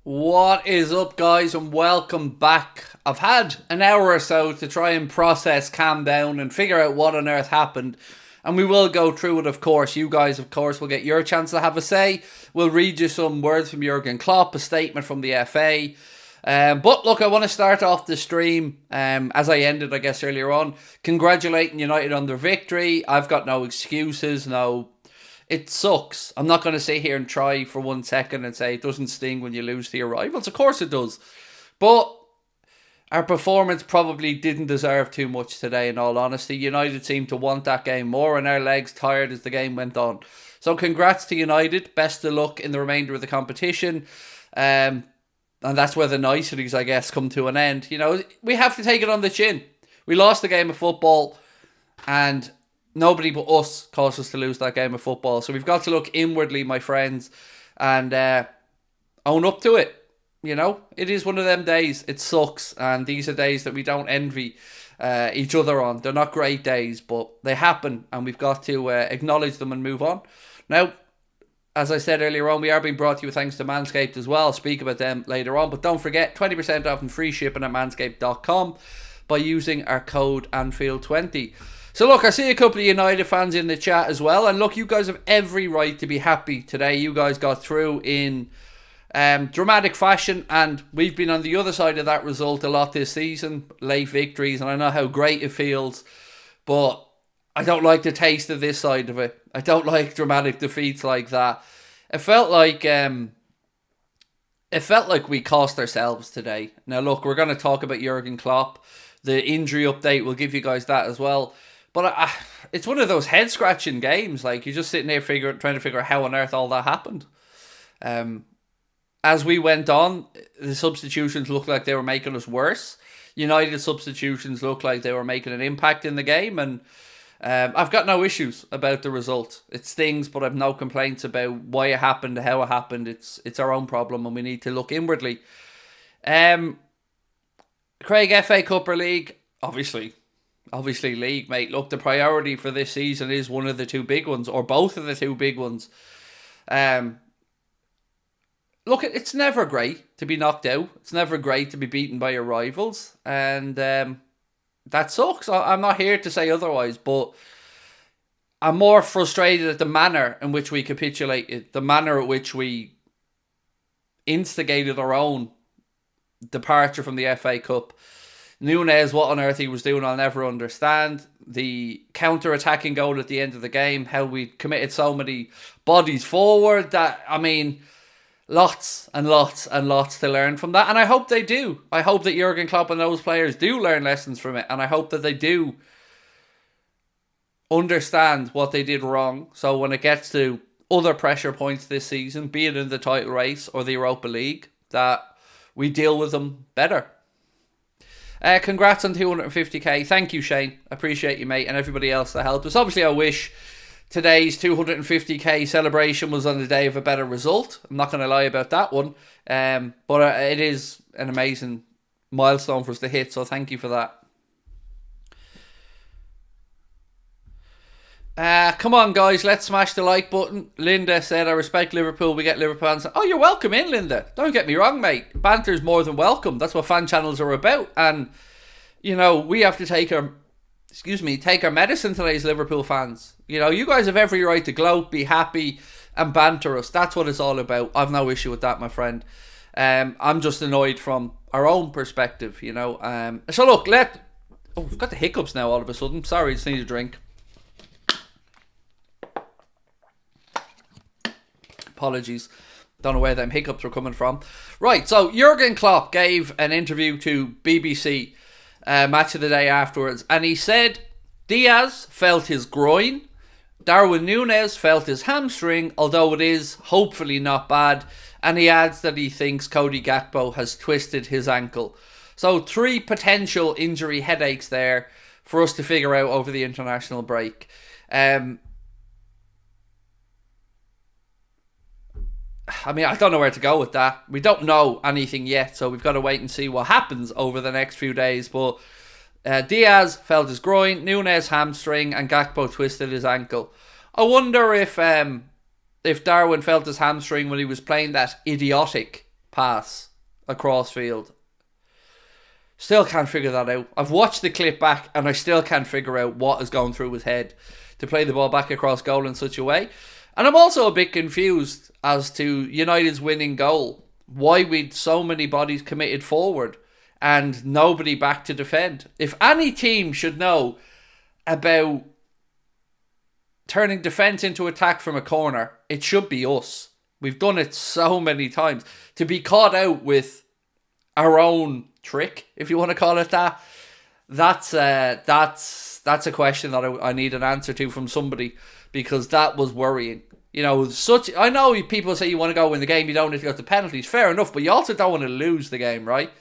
What is up, guys, and welcome back. I've had an hour or so to try and process, calm down, and figure out what on earth happened. And we will go through it, of course. You guys, of course, will get your chance to have a say. We'll read you some words from Jurgen Klopp, a statement from the FA. But look, I want to start off the stream, as I ended, I guess, earlier on, congratulating United on their victory. I've got no excuses, it sucks. I'm not going to sit here and try for 1 second and say it doesn't sting when you lose to your rivals. Of course it does. But our performance probably didn't deserve too much today, in all honesty. United seemed to want that game more, and our legs tired as the game went on. So congrats to United. Best of luck in the remainder of the competition. And that's where the niceties, I guess, come to an end. You know, we have to take it on the chin. We lost the game of football, and nobody but us caused us to lose that game of football. So we've got to look inwardly, my friends, and own up to it. You know, it is one of them days. It sucks, and these are days that we don't envy each other on. They're not great days, but they happen, and we've got to acknowledge them and move on. Now, as I said earlier on, we are being brought to you thanks to Manscaped as well. I'll speak about them later on, but don't forget, 20% off and free shipping at manscaped.com by using our code Anfield20. So look, I see a couple of United fans in the chat as well. And look, you guys have every right to be happy today. You guys got through in dramatic fashion. And we've been on the other side of that result a lot this season. Late victories. And I know how great it feels. But I don't like the taste of this side of it. I don't like dramatic defeats like that. It felt like we cost ourselves today. Now look, we're going to talk about Jurgen Klopp. The injury update, we'll give you guys that as well. But it's one of those head-scratching games. Like, you're just sitting there trying to figure out how on earth all that happened. As we went on, the substitutions looked like they were making us worse. United substitutions looked like they were making an impact in the game. And I've got no issues about the result. It stings, but I've no complaints about why it happened, how it happened. It's our own problem, and we need to look inwardly. Craig, FA Cup or League? Obviously League, mate. Look, the priority for this season is one of the two big ones, or both of the two big ones. Look, it's never great to be knocked out. It's never great to be beaten by your rivals. And that sucks. I'm not here to say otherwise, but I'm more frustrated at the manner in which we capitulated, the manner at which we instigated our own departure from the FA Cup. Núñez, what on earth he was doing, I'll never understand. The counter-attacking goal at the end of the game, how we committed so many bodies forward, lots and lots and lots to learn from that. And I hope they do. I hope that Jurgen Klopp and those players do learn lessons from it. And I hope that they do understand what they did wrong. So when it gets to other pressure points this season, be it in the title race or the Europa League, that we deal with them better. Congrats on 250k. Thank you, Shane. Appreciate you, mate, and everybody else that helped us. Obviously, I wish today's 250k celebration was on the day of a better result. I'm not going to lie about that one. But it is an amazing milestone for us to hit, so thank you for that. Come on, guys, let's smash the like button. Linda said, I respect Liverpool, we get Liverpool fans. Oh, you're welcome in, Linda. Don't get me wrong, mate. Banter's more than welcome. That's what fan channels are about. And, you know, we have to take our medicine today as Liverpool fans. You know, you guys have every right to gloat, be happy, and banter us. That's what it's all about. I've no issue with that, my friend. I'm just annoyed from our own perspective, you know. So look, we've got the hiccups now all of a sudden. Sorry, just need a drink. Apologies. Don't know where them hiccups were coming from. Right, so Jurgen Klopp gave an interview to BBC Match of the Day afterwards, and he said Diaz felt his groin, Darwin Núñez felt his hamstring, although it is hopefully not bad, and he adds that he thinks Cody Gakpo has twisted his ankle. So 3 potential injury headaches there for us to figure out over the international break. I mean, I don't know where to go with that. We don't know anything yet, so we've got to wait and see what happens over the next few days. But Diaz felt his groin, Núñez hamstring, and Gakpo twisted his ankle. I wonder if Darwin felt his hamstring when he was playing that idiotic pass across field. Still can't figure that out. I've watched the clip back and I still can't figure out what is going through his head to play the ball back across goal in such a way. And I'm also a bit confused as to United's winning goal. Why we'd so many bodies committed forward and nobody back to defend. If any team should know about turning defence into attack from a corner, it should be us. We've done it so many times. To be caught out with our own trick, if you want to call it that, that's a question that I need an answer to from somebody, because that was worrying. You know, I know people say you want to go win the game, you don't need to go to penalties. Fair enough, but you also don't want to lose the game, right?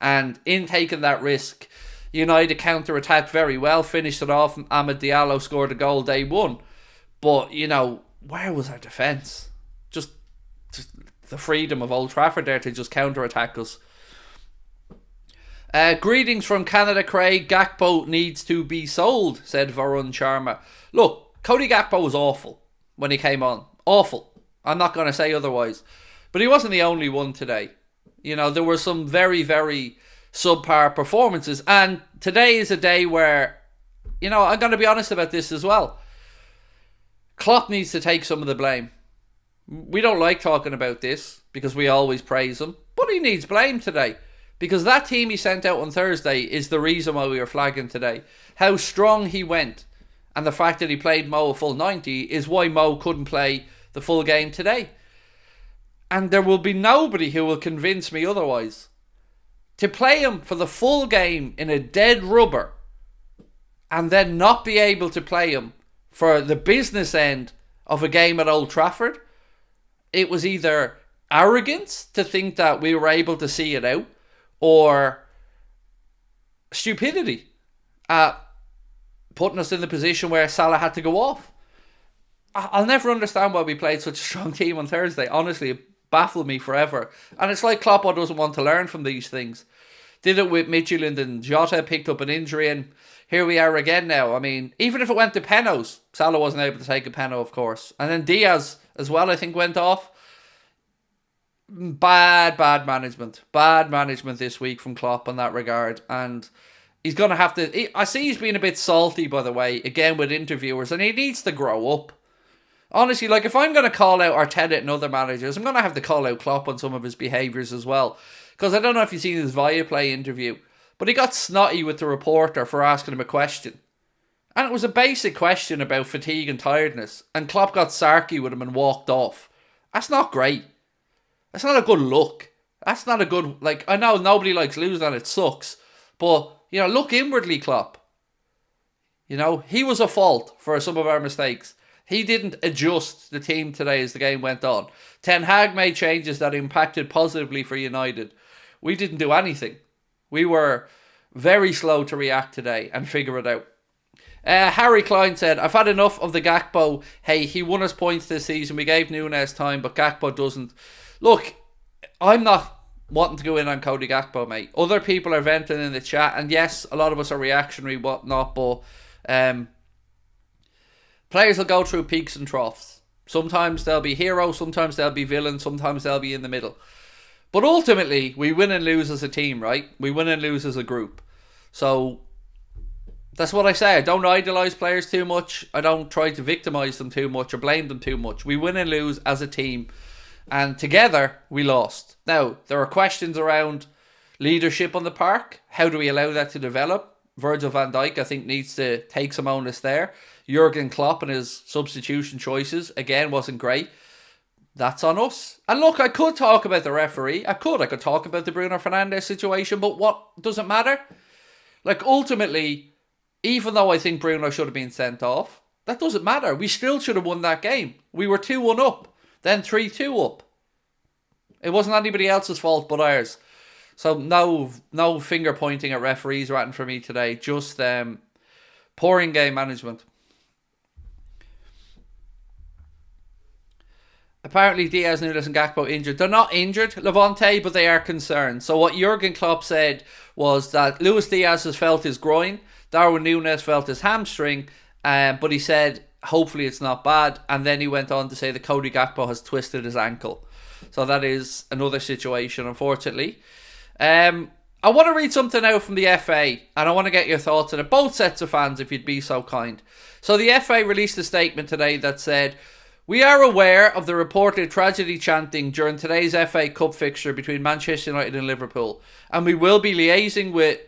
And in taking that risk, United counter-attacked very well, finished it off, and Amad Diallo scored a goal day one. But, you know, where was our defence? Just the freedom of Old Trafford there to just counter-attack us. Greetings from Canada, Craig. Gakpo needs to be sold, said Varun Sharma. Look, Cody Gakpo was awful when he came on. Awful. I'm not going to say otherwise. But he wasn't the only one today. You know, there were some very, very subpar performances. And today is a day where, you know, I'm going to be honest about this as well. Klopp needs to take some of the blame. We don't like talking about this because we always praise him. But he needs blame today. Because that team he sent out on Thursday is the reason why we were flagging today. How strong he went. And the fact that he played Mo a full 90 is why Mo couldn't play the full game today. And there will be nobody who will convince me otherwise. To play him for the full game in a dead rubber and then not be able to play him for the business end of a game at Old Trafford, it was either arrogance to think that we were able to see it out, or stupidity at putting us in the position where Salah had to go off. I'll never understand why we played such a strong team on Thursday. Honestly, it baffled me forever. And it's like Klopp doesn't want to learn from these things. Did it with Midtjylland and Jota, picked up an injury, and here we are again now. I mean, even if it went to penos, Salah wasn't able to take a peno, of course. And then Diaz as well, I think, went off. Bad management. Bad management this week from Klopp in that regard. And he's going to have to... I see he's being a bit salty, by the way, again with interviewers, and he needs to grow up. Honestly, like, if I'm going to call out Arteta and other managers, I'm going to have to call out Klopp on some of his behaviours as well. Because I don't know if you've seen his Viaplay interview, but he got snotty with the reporter for asking him a question. And it was a basic question about fatigue and tiredness. And Klopp got sarky with him and walked off. That's not great. That's not a good look. That's not a good... Like, I know nobody likes losing and it sucks. But, you know, look inwardly, Klopp. You know, he was at fault for some of our mistakes. He didn't adjust the team today as the game went on. Ten Hag made changes that impacted positively for United. We didn't do anything. We were very slow to react today and figure it out. Harry Klein said, I've had enough of the Gakpo. Hey, he won us points this season. We gave Nunes time, but Gakpo doesn't. Look, I'm not wanting to go in on Cody Gakpo, mate. Other people are venting in the chat, and yes, a lot of us are reactionary, whatnot, but players will go through peaks and troughs. Sometimes they'll be heroes, sometimes they'll be villains, sometimes they'll be in the middle. But ultimately, we win and lose as a team, right? We win and lose as a group. So that's what I say. I don't idolise players too much. I don't try to victimise them too much or blame them too much. We win and lose as a team. And together, we lost. Now, there are questions around leadership on the park. How do we allow that to develop? Virgil van Dijk, I think, needs to take some onus there. Jurgen Klopp and his substitution choices, again, wasn't great. That's on us. And look, I could talk about the referee. I could talk about the Bruno Fernandes situation, but what does it matter? Like, ultimately, even though I think Bruno should have been sent off, that doesn't matter. We still should have won that game. We were 2-1 up. Then 3-2 up. It wasn't anybody else's fault but ours. So no finger pointing at referees ratting for me today. Just poor in-game management. Apparently Diaz, Nunes and Gakpo injured. They're not injured, Levante, but they are concerned. So what Jurgen Klopp said was that Luis Diaz has felt his groin. Darwin Nunes felt his hamstring. But he said... hopefully it's not bad. And then he went on to say that Cody Gakpo has twisted his ankle. So that is another situation, unfortunately. I want to read something out from the FA, and I want to get your thoughts on it. Both sets of fans, if you'd be so kind. So the FA released a statement today that said, "We are aware of the reported tragedy chanting during today's FA Cup fixture between Manchester United and Liverpool, and we will be liaising with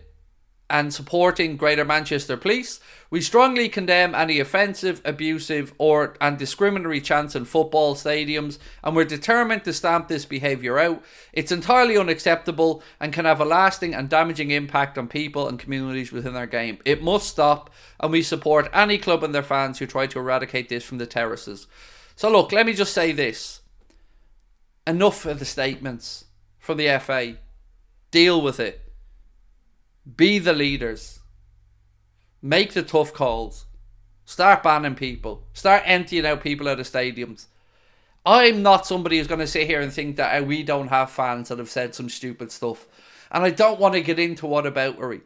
and supporting Greater Manchester Police. We strongly condemn any offensive, abusive and discriminatory chants in football stadiums, and we're determined to stamp this behaviour out. It's entirely unacceptable and can have a lasting and damaging impact on people and communities within our game. It must stop, and we support any club and their fans who try to eradicate this from the terraces." So look, let me just say this. Enough of the statements from the FA. Deal with it. Be the leaders. Make the tough calls. Start banning people. Start emptying out people out of stadiums. I'm not somebody who's going to sit here and think that we don't have fans that have said some stupid stuff. And I don't want to get into whataboutery.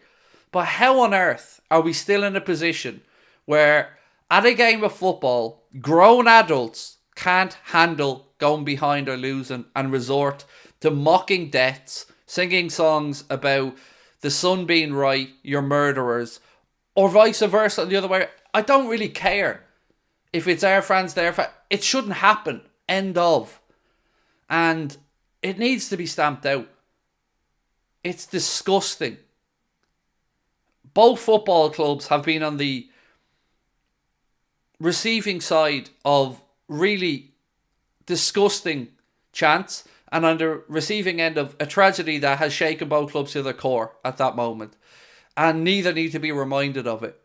But how on earth are we still in a position where at a game of football, grown adults can't handle going behind or losing and resort to mocking deaths, singing songs about the sun being right, you're murderers, or vice versa the other way? I don't really care if it's our fans, their fans. It shouldn't happen. End of. And it needs to be stamped out. It's disgusting. Both football clubs have been on the receiving side of really disgusting chants, and on the receiving end of a tragedy that has shaken both clubs to their core at that moment. And neither need to be reminded of it.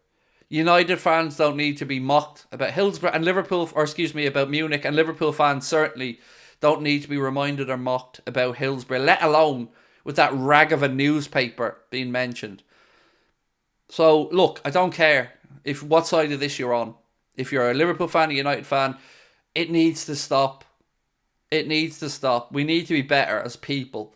United fans don't need to be mocked about Hillsborough and Liverpool, about Munich, and Liverpool fans certainly don't need to be reminded or mocked about Hillsborough, let alone with that rag of a newspaper being mentioned. So look, I don't care what side of this you're on. If you're a Liverpool fan, a United fan, it needs to stop. It needs to stop. We need to be better as people.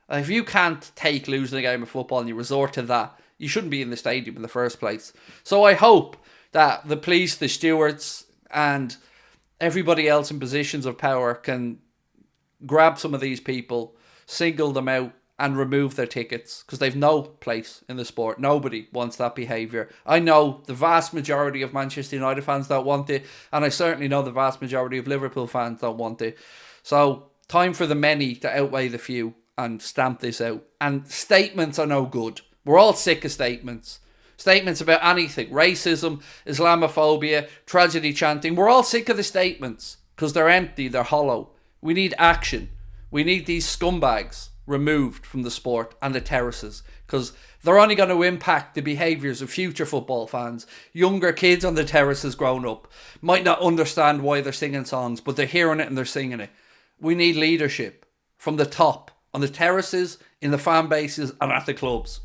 If you can't take losing a game of football and you resort to that, you shouldn't be in the stadium in the first place. So I hope that the police, the stewards, and everybody else in positions of power can grab some of these people, single them out, and remove their tickets, because they've no place in the sport. Nobody wants that behaviour. I know the vast majority of Manchester United fans don't want it, and I certainly know the vast majority of Liverpool fans don't want it. So, time for the many to outweigh the few and stamp this out. And statements are no good. We're all sick of statements. Statements about anything. Racism, Islamophobia, tragedy chanting. We're all sick of the statements because they're empty, they're hollow. We need action. We need these scumbags removed from the sport and the terraces, because they're only going to impact the behaviours of future football fans. Younger kids on the terraces growing up might not understand why they're singing songs, but they're hearing it and they're singing it. We need leadership from the top, on the terraces, in the fan bases, and at the clubs.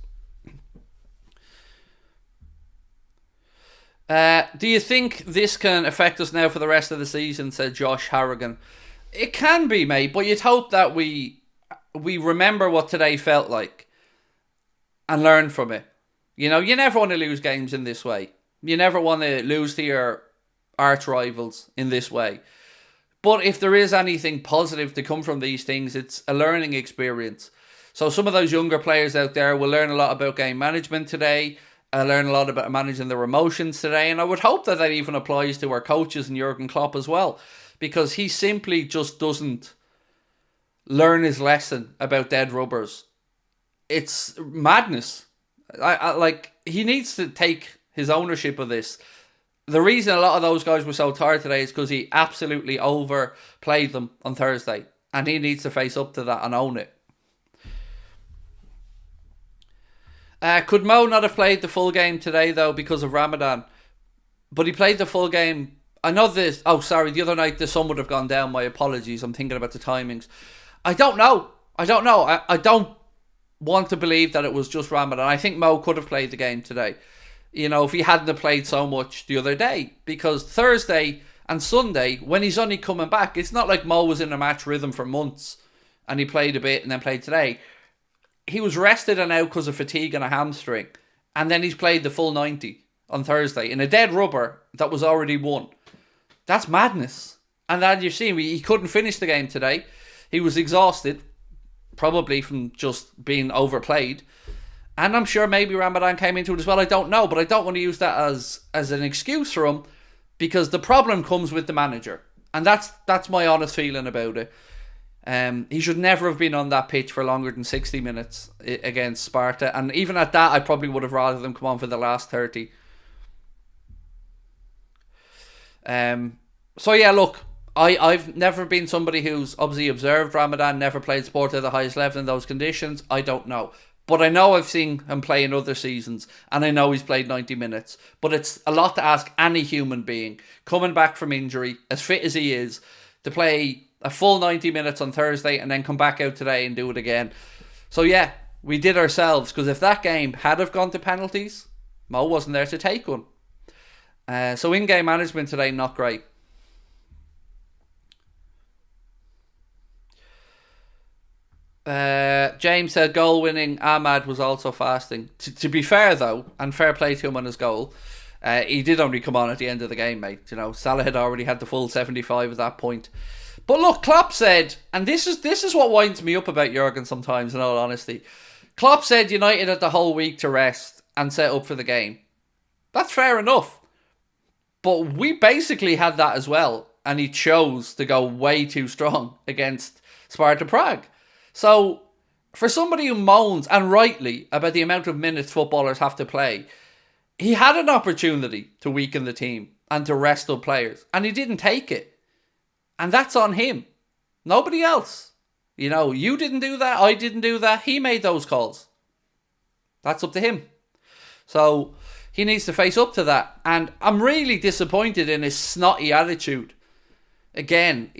Do you think this can affect us now for the rest of the season, said Josh Harrigan? It can be, mate, but you'd hope that we remember what today felt like and learn from it. You know, you never want to lose games in this way. You never want to lose to your arch rivals in this way. But if there is anything positive to come from these things, it's a learning experience. So some of those younger players out there will learn a lot about game management today, learn a lot about managing their emotions today, and I would hope that even applies to our coaches and Jurgen Klopp as well, because he simply just doesn't learn his lesson about dead rubbers. It's madness. He needs to take his ownership of this. The reason a lot of those guys were so tired today is because he absolutely overplayed them on Thursday, and he needs to face up to that and own it. Could Mo not have played the full game today, though, because of Ramadan? But he played the full game. I know this. Oh, sorry. The other night, the sun would have gone down. My apologies. I'm thinking about the timings. I don't know. I don't want to believe that it was just Ramadan. I think Mo could have played the game today. You know, if he hadn't have played so much the other day. Because Thursday and Sunday, when he's only coming back, it's not like Mo was in a match rhythm for months and he played a bit and then played today. He was rested and out because of fatigue and a hamstring. And then he's played the full 90 on Thursday in a dead rubber that was already won. That's madness. And then you're seeing he couldn't finish the game today. He was exhausted, probably from just being overplayed. And I'm sure maybe Ramadan came into it as well. I don't know, but I don't want to use that as an excuse for him, because the problem comes with the manager. And that's my honest feeling about it. He should never have been on that pitch for longer than 60 minutes against Sparta. And even at that, I probably would have rather them come on for the last 30. So yeah, look, I've never been somebody who's obviously observed Ramadan, never played sport at the highest level in those conditions. I don't know. But I know I've seen him play in other seasons, and I know he's played 90 minutes. But it's a lot to ask any human being, coming back from injury, as fit as he is, to play a full 90 minutes on Thursday and then come back out today and do it again. So yeah, we did ourselves, because if that game had have gone to penalties, Mo wasn't there to take one. So in-game management today, not great. James said goal-winning Ahmad was also fasting. To be fair though, and fair play to him on his goal, he did only come on at the end of the game, mate. You know, Salah had already had the full 75 at that point. But look, Klopp said, and this is what winds me up about Jurgen sometimes, in all honesty. Klopp said United had the whole week to rest and set up for the game. That's fair enough. But we basically had that as well, and he chose to go way too strong against Sparta Prague. So, for somebody who moans, and rightly, about the amount of minutes footballers have to play, he had an opportunity to weaken the team and to rest up players, and he didn't take it. And that's on him. Nobody else. You know, you didn't do that, I didn't do that, he made those calls. That's up to him. So, he needs to face up to that. And I'm really disappointed in his snotty attitude. Again,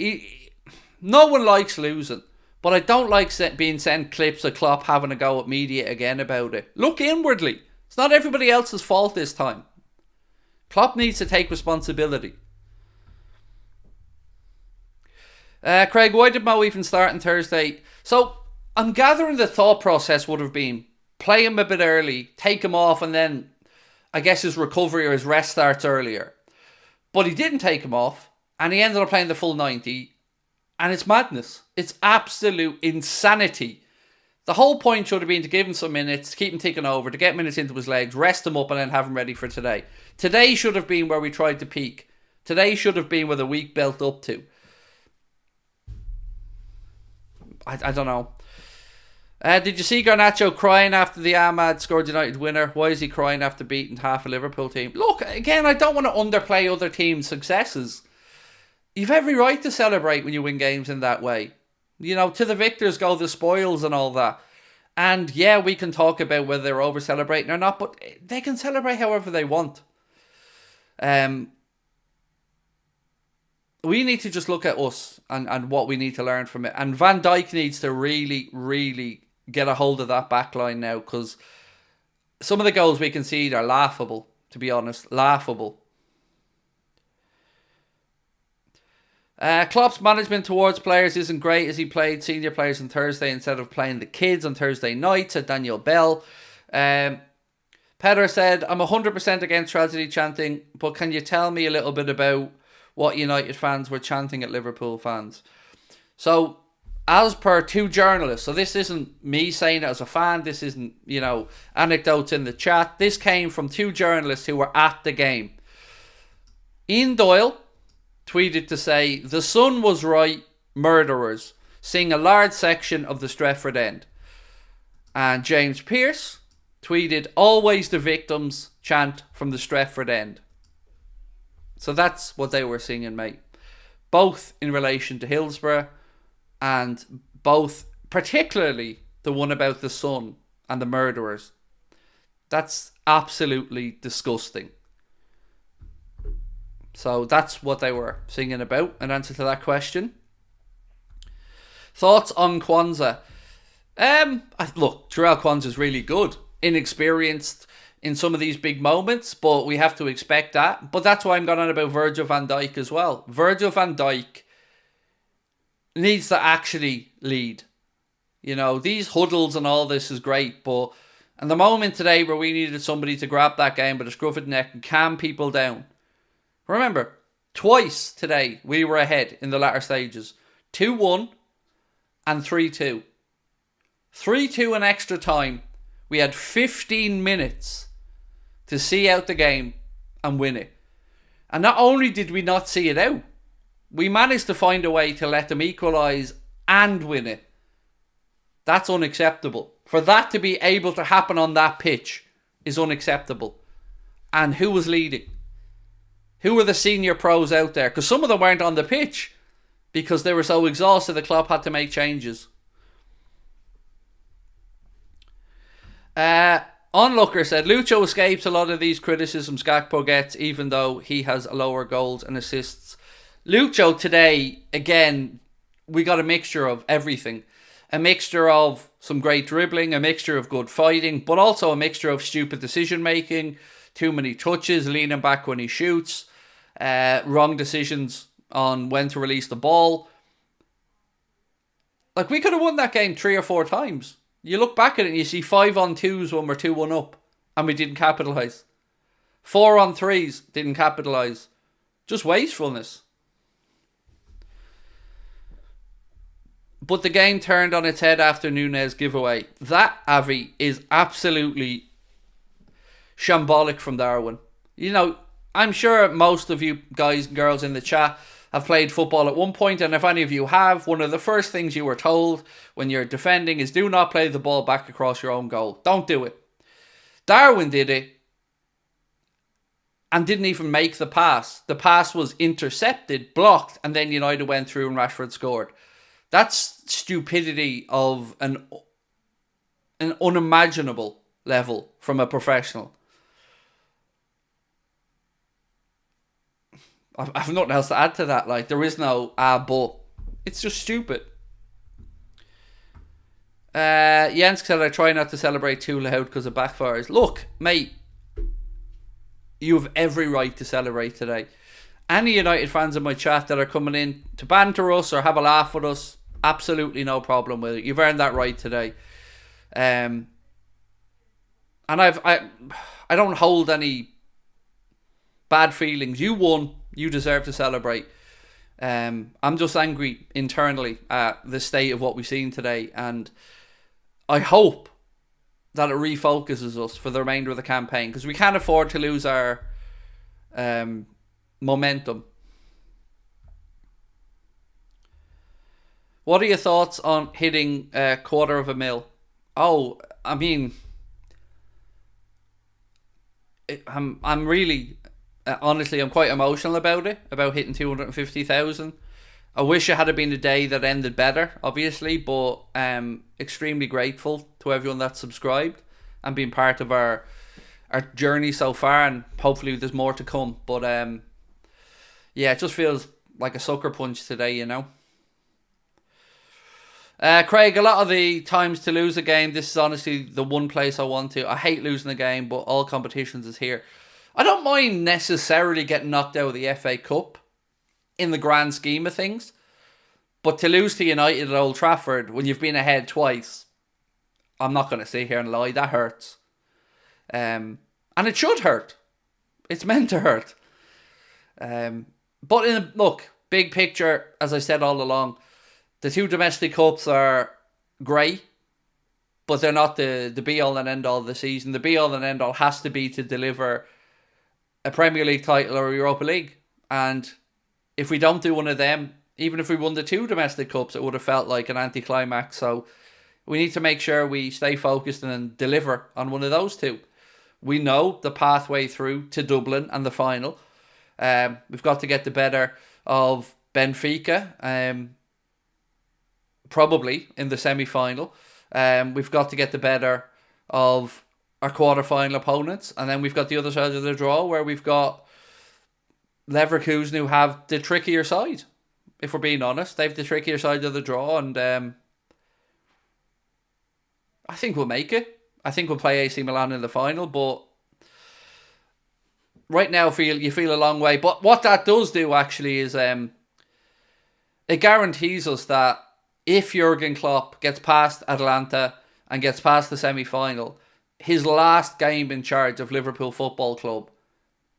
no one likes losing. But I don't like being sent clips of Klopp having a go at media again about it. Look inwardly. It's not everybody else's fault this time. Klopp needs to take responsibility. Craig, why did Mo even start on Thursday? So, I'm gathering the thought process would have been play him a bit early, take him off, and then I guess his recovery or his rest starts earlier. But he didn't take him off, and he ended up playing the full 90. And it's madness. It's absolute insanity. The whole point should have been to give him some minutes, to keep him ticking over, to get minutes into his legs, rest him up, and then have him ready for today. Today should have been where we tried to peak. Today should have been where the week built up to. I don't know. Did you see Garnacho crying after the Ahmad scored United winner? Why is he crying after beating half a Liverpool team? Look, again, I don't want to underplay other teams' successes. You've every right to celebrate when you win games in that way. You know, to the victors go the spoils and all that. And yeah, we can talk about whether they're over-celebrating or not, but they can celebrate however they want. We need to just look at us and what we need to learn from it. And Van Dijk needs to really, really get a hold of that back line now, because some of the goals we concede are laughable, to be honest. Laughable. Klopp's management towards players isn't great, as he played senior players on Thursday instead of playing the kids on Thursday night, said Daniel Bell. Petter said, I'm 100% against tragedy chanting, but can you tell me a little bit about what United fans were chanting at Liverpool fans? So, as per two journalists, so this isn't me saying it as a fan, this isn't, anecdotes in the chat. This came from two journalists who were at the game. Ian Doyle tweeted to say, the sun was right, murderers, seeing a large section of the Stretford end. And James Pearce tweeted, always the victims chant from the Stretford end. So that's what they were singing, mate. Both in relation to Hillsborough, and both, particularly the one about the sun and the murderers. That's absolutely disgusting. So that's what they were singing about, in answer to that question. Thoughts on Kwanzaa? Look, Terrell Kwanzaa's really good. Inexperienced in some of these big moments, but we have to expect that. But that's why I'm going on about Virgil van Dijk as well. Virgil van Dijk needs to actually lead. These huddles and all this is great, but in the moment today where we needed somebody to grab that game by the scruff of the neck and calm people down. Remember, twice today we were ahead in the latter stages. 2-1 and 3-2. 3-2 in extra time. We had 15 minutes to see out the game and win it. And not only did we not see it out, we managed to find a way to let them equalise and win it. That's unacceptable. For that to be able to happen on that pitch is unacceptable. And who was leading? Who were the senior pros out there? Because some of them weren't on the pitch because they were so exhausted the club had to make changes. Onlooker said, Lucho escapes a lot of these criticisms Gakpo gets, even though he has lower goals and assists. Lucho today, again, we got a mixture of everything. A mixture of some great dribbling, a mixture of good fighting, but also a mixture of stupid decision making, too many touches, leaning back when he shoots, wrong decisions on when to release the ball. Like, we could have won that game 3 or 4 times. You look back at it and you see 5-on-2s when we're 2-1 up and we didn't capitalise. 4-on-3s, didn't capitalise. Just wastefulness. But the game turned on its head after Nunez giveaway. That, Avi, is absolutely shambolic from Darwin. You know, I'm sure most of you guys and girls in the chat have played football at one point, and if any of you have, one of the first things you were told when you're defending is do not play the ball back across your own goal. Don't do it. Darwin did it and didn't even make the pass. The pass was intercepted, blocked, and then United went through and Rashford scored. That's stupidity of an unimaginable level from a professional. I have nothing else to add to that. Like, there is no but. It's just stupid. Jens said, I try not to celebrate too loud because it backfires. Look, mate, you have every right to celebrate today. Any United fans in my chat that are coming in to banter us or have a laugh with us, absolutely no problem with it. You've earned that right today. And I don't hold any bad feelings. You won. You deserve to celebrate. I'm just angry internally at the state of what we've seen today, and I hope that it refocuses us for the remainder of the campaign, because we can't afford to lose our momentum. What are your thoughts on hitting $250,000? Oh, I mean, I'm really... honestly, I'm quite emotional about it, about hitting 250,000. I wish it had been a day that ended better, obviously, but extremely grateful to everyone that's subscribed and been part of our journey so far, and hopefully there's more to come. But yeah, it just feels like a sucker punch today, you know. Craig, a lot of the times to lose a game, this is honestly the one place I want to. I hate losing a game, but all competitions is here. I don't mind necessarily getting knocked out of the FA Cup in the grand scheme of things. But to lose to United at Old Trafford when you've been ahead twice, I'm not going to sit here and lie, that hurts. And it should hurt. It's meant to hurt. But look, big picture, as I said all along, the 2 domestic cups are great, but they're not the be-all and end-all of the season. The be-all and end-all has to be to deliver a Premier League title or a Europa League. And if we don't do one of them, even if we won the 2 domestic cups, it would have felt like an anticlimax. So we need to make sure we stay focused and deliver on one of those 2. We know the pathway through to Dublin and the final. We've got to get the better of Benfica, probably in the semi-final. We've got to get the better of our quarter-final opponents, and then we've got the other side of the draw where we've got Leverkusen, who have the trickier side. If we're being honest, they've the trickier side of the draw, and I think we'll make it. I think we'll play AC Milan in the final, but right now you feel a long way. But what that does do actually is it guarantees us that if Jurgen Klopp gets past Atalanta and gets past the semi-final, his last game in charge of Liverpool Football Club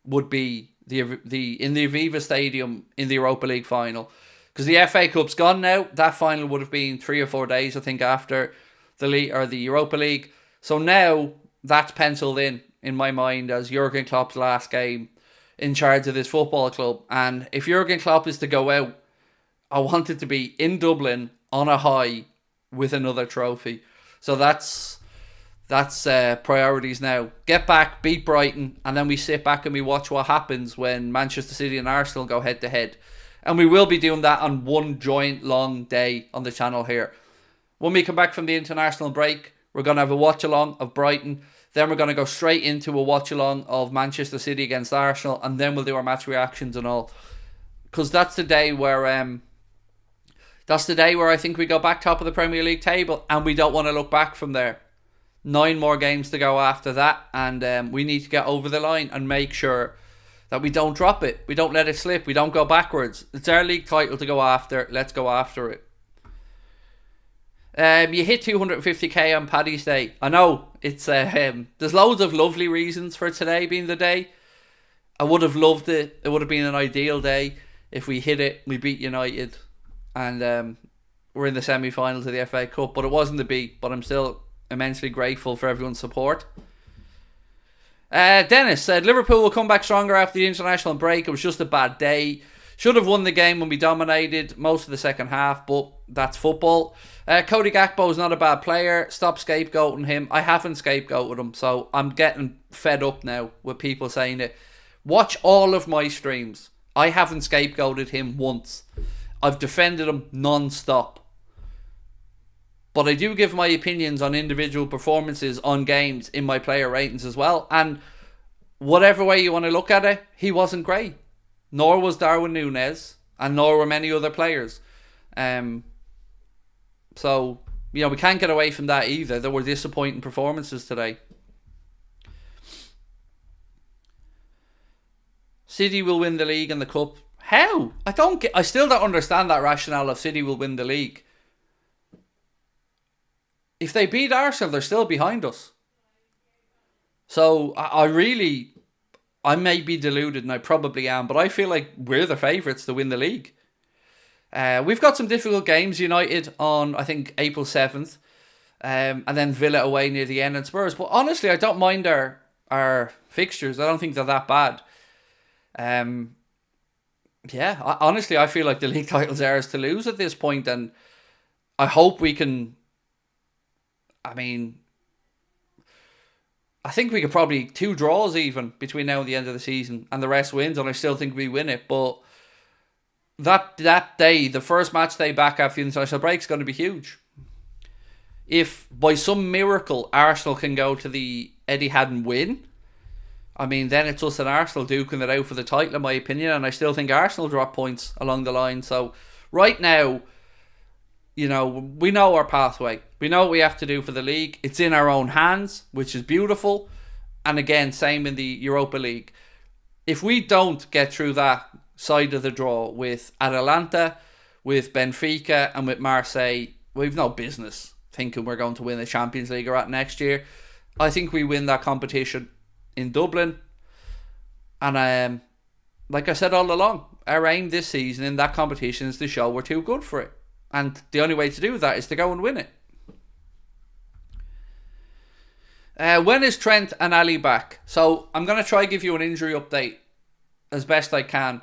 would be in the Aviva Stadium in the Europa League final. Because the FA Cup's gone now. That final would have been 3 or 4 days, I think, after the league or the Europa League. So now that's penciled in my mind, as Jurgen Klopp's last game in charge of this football club. And if Jurgen Klopp is to go out, I want it to be in Dublin on a high with another trophy. So that's priorities now. Get back, beat Brighton, and then we sit back and we watch what happens when Manchester City and Arsenal go head to head. And we will be doing that on one joint long day on the channel here. When we come back from the international break, we're going to have a watch along of Brighton. Then we're going to go straight into a watch along of Manchester City against Arsenal, and then we'll do our match reactions and all. Because that's the day where I think we go back top of the Premier League table, and we don't want to look back from there. 9 more games to go after that, and we need to get over the line and make sure that we don't drop it. We don't let it slip. We don't go backwards. It's our league title to go after. Let's go after it. You hit 250k on Paddy's Day. I know it's there's loads of lovely reasons for today being the day. I would have loved it. It would have been an ideal day if we hit it. We beat United, and we're in the semi-finals of the FA Cup. But it wasn't to be. But I'm still immensely grateful for everyone's support. Dennis said Liverpool will come back stronger after the international break. It was just a bad day. Should have won the game when we dominated most of the second half, but that's football. Cody Gakpo is not a bad player. Stop scapegoating him. I haven't scapegoated him, so I'm getting fed up now with people saying it. Watch all of my streams. I haven't scapegoated him once. I've defended him non-stop. But I do give my opinions on individual performances on games in my player ratings as well. And whatever way you want to look at it, he wasn't great. Nor was Darwin Núñez, and nor were many other players. So, we can't get away from that either. There were disappointing performances today. City will win the league and the cup. How? I still don't understand that rationale of City will win the league. If they beat Arsenal, they're still behind us. So, I may be deluded, and I probably am, but I feel like we're the favourites to win the league. We've got some difficult games. United on, I think, April 7th. And then Villa away near the end, and Spurs. But honestly, I don't mind our fixtures. I don't think they're that bad. Honestly, I feel like the league title's ours to lose at this point, and I hope we can... I think we could probably 2 draws even between now and the end of the season, and the rest wins, and I still think we win it. But that day, the first match day back after the international break, is going to be huge. If by some miracle Arsenal can go to the Etihad and win, then it's us and Arsenal duking it out for the title, in my opinion, and I still think Arsenal drop points along the line. So right now, we know our pathway. We know what we have to do for the league. It's in our own hands, which is beautiful. And again, same in the Europa League. If we don't get through that side of the draw with Atalanta, with Benfica, and with Marseille, we've no business thinking we're going to win the Champions League or at next year. I think we win that competition in Dublin. And like I said all along, our aim this season in that competition is to show we're too good for it. And the only way to do that is to go and win it. When is Trent and Ali back? So I'm going to try to give you an injury update as best I can.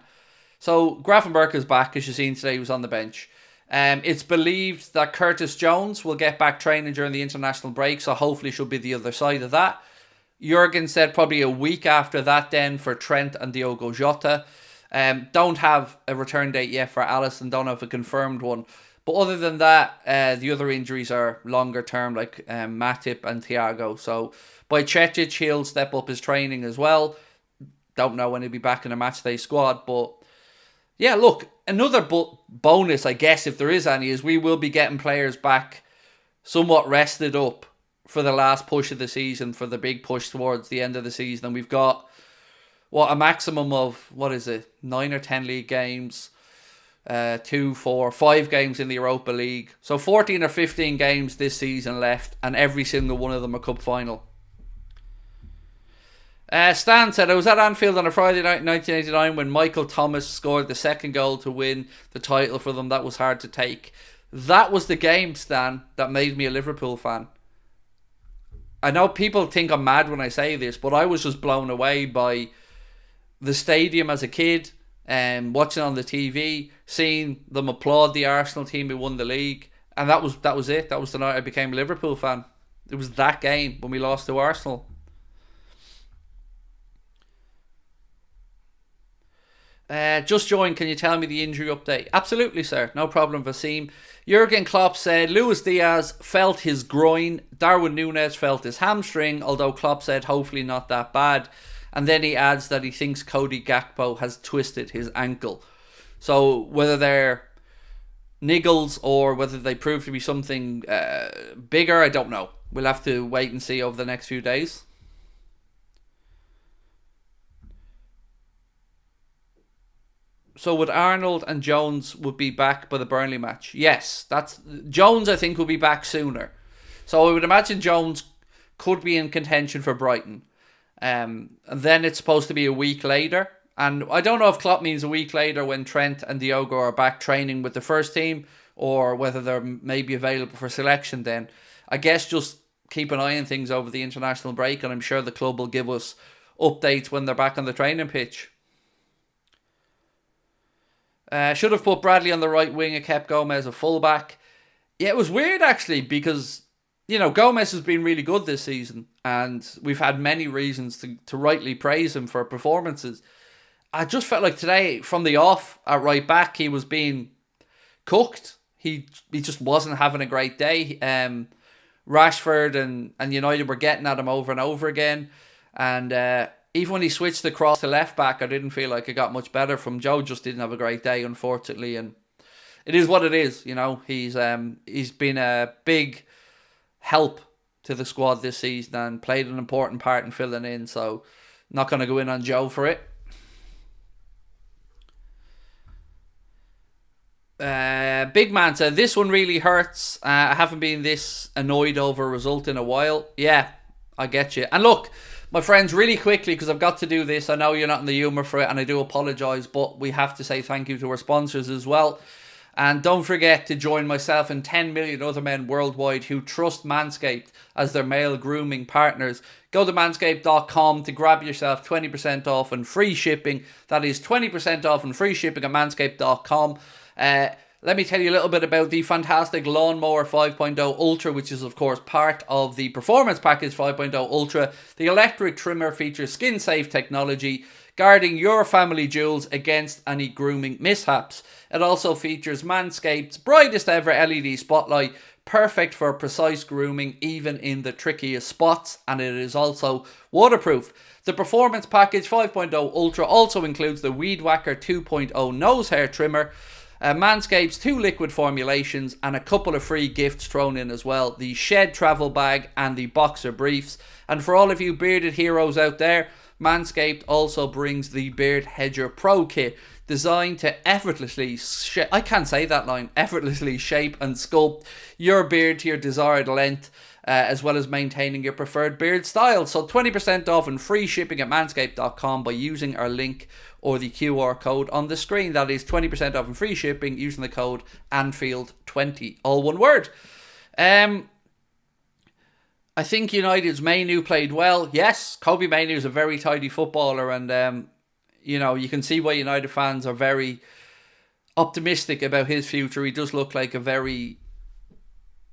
So Gravenberch is back, as you've seen today. He was on the bench. It's believed that Curtis Jones will get back training during the international break, so hopefully should be the other side of that. Jurgen said probably a week after that then for Trent and Diogo Jota. Don't have a return date yet for Alisson, don't have a confirmed one. But other than that, the other injuries are longer term, like Matip and Thiago. So by Cecic, he'll step up his training as well. Don't know when he'll be back in a matchday squad. But yeah, look, another bonus, I guess, if there is any, is we will be getting players back somewhat rested up for the last push of the season, for the big push towards the end of the season. And we've got, a maximum of, 9 or 10 league games. 2, 4, 5 games in the Europa League. So 14 or 15 games this season left, and every single one of them a cup final. Stan said, I was at Anfield on a Friday night in 1989 when Michael Thomas scored the second goal to win the title for them. That was hard to take. That was the game, Stan, that made me a Liverpool fan. I know people think I'm mad when I say this, but I was just blown away by the stadium as a kid, watching on the TV, seeing them applaud the Arsenal team who won the league, and that was it. That was the night I became a Liverpool fan. It was that game when we lost to Arsenal. Just joined. Can you tell me the injury update? Absolutely, sir. No problem, Vasim. Jurgen Klopp said Luis Diaz felt his groin. Darwin Núñez felt his hamstring, although Klopp said hopefully not that bad. And then he adds that he thinks Cody Gakpo has twisted his ankle. So whether they're niggles or whether they prove to be something bigger, I don't know. We'll have to wait and see over the next few days. So would Arnold and Jones would be back by the Burnley match? Yes, that's Jones. I think will be back sooner. So I would imagine Jones could be in contention for Brighton. And then it's supposed to be a week later. And I don't know if Klopp means a week later when Trent and Diogo are back training with the first team, or whether they're maybe available for selection then. I guess just keep an eye on things over the international break, and I'm sure the club will give us updates when they're back on the training pitch. Should have put Bradley on the right wing and kept Gomez a fullback. Yeah, it was weird actually because, Gomez has been really good this season and we've had many reasons to rightly praise him for performances. I just felt like today, from the off at right back, he was being cooked. He just wasn't having a great day. Rashford and United were getting at him over and over again. And even when he switched across to left back, I didn't feel like it got much better from Joe. Just didn't have a great day, unfortunately, and it is what it is. He's been a big help to the squad this season and played an important part in filling in. So, not going to go in on Joe for it. Big Man said, this one really hurts. I haven't been this annoyed over a result in a while. Yeah, I get you. And look, my friends, really quickly, because I've got to do this. I know you're not in the humour for it, and I do apologise, but we have to say thank you to our sponsors as well. And don't forget to join myself and 10 million other men worldwide who trust Manscaped as their male grooming partners. Go to manscaped.com to grab yourself 20% off and free shipping. That is 20% off and free shipping at manscaped.com. Let me tell you a little bit about the fantastic Lawnmower 5.0 Ultra, which is, of course, part of the Performance Package 5.0 Ultra. The electric trimmer features skin-safe technology, guarding your family jewels against any grooming mishaps. It also features Manscaped's brightest ever LED spotlight, perfect for precise grooming even in the trickiest spots, and it is also waterproof. The Performance Package 5.0 Ultra also includes the Weed Whacker 2.0 nose hair trimmer, Manscaped's 2 liquid formulations, and a couple of free gifts thrown in as well, the Shed travel bag and the Boxer briefs. And for all of you bearded heroes out there, Manscaped also brings the Beard Hedger Pro Kit, designed to effortlessly shape and sculpt your beard to your desired length, as well as maintaining your preferred beard style. So 20% off and free shipping at manscaped.com by using our link or the QR code on the screen. That is 20% off and free shipping using the code Anfield20, all one word. I think United's Mainu played well. Yes, Kobe Mainu is a very tidy footballer, and you can see why United fans are very optimistic about his future. He does look like a very,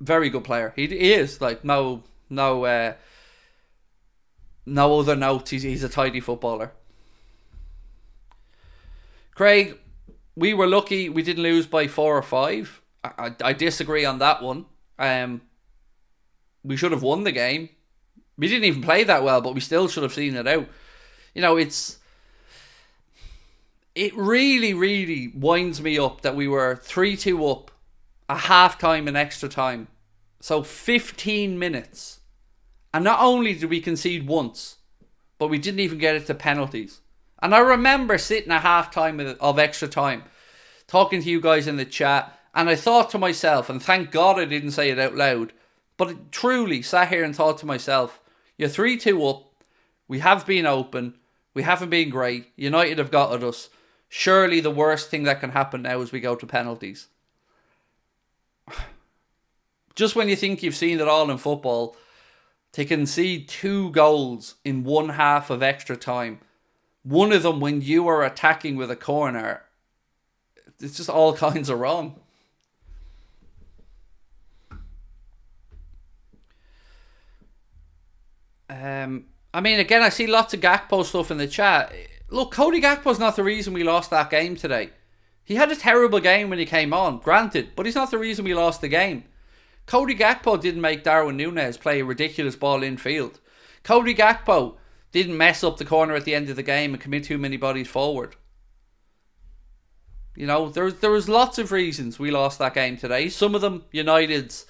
very good player. He is like no other notes. He's a tidy footballer. Craig, we were lucky we didn't lose by 4 or 5. I disagree on that one. We should have won the game. We didn't even play that well, but we still should have seen it out. It really, really winds me up that we were 3-2 up, a half-time and extra time. So 15 minutes. And not only did we concede once, but we didn't even get it to penalties. And I remember sitting a half-time of extra time, talking to you guys in the chat, and I thought to myself, and thank God I didn't say it out loud, but I truly sat here and thought to myself, you're 3-2 up, We have been open. We haven't been great. United have got at us. Surely the worst thing that can happen now is we go to penalties. Just when you think you've seen it all in football, to concede 2 goals in one half of extra time, one of them when you are attacking with a corner, it's just all kinds of wrong. Again, I see lots of Gakpo stuff in the chat. Look, Cody Gakpo's not the reason we lost that game today. He had a terrible game when he came on, granted, but he's not the reason we lost the game. Cody Gakpo didn't make Darwin Núñez play a ridiculous ball infield. Cody Gakpo didn't mess up the corner at the end of the game and commit too many bodies forward. There was lots of reasons we lost that game today. Some of them United's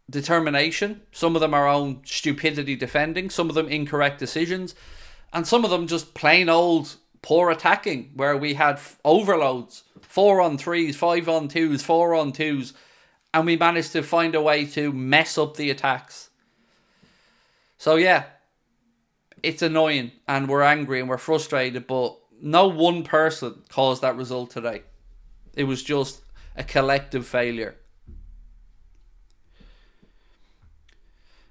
determination. Some of them our own stupidity defending. Some of them incorrect decisions. And some of them just plain old poor attacking, where we had overloads. 4-on-3s, 5-on-2s, 4-on-2s. And we managed to find a way to mess up the attacks. So yeah, it's annoying and we're angry and we're frustrated, but no one person caused that result today. It was just a collective failure.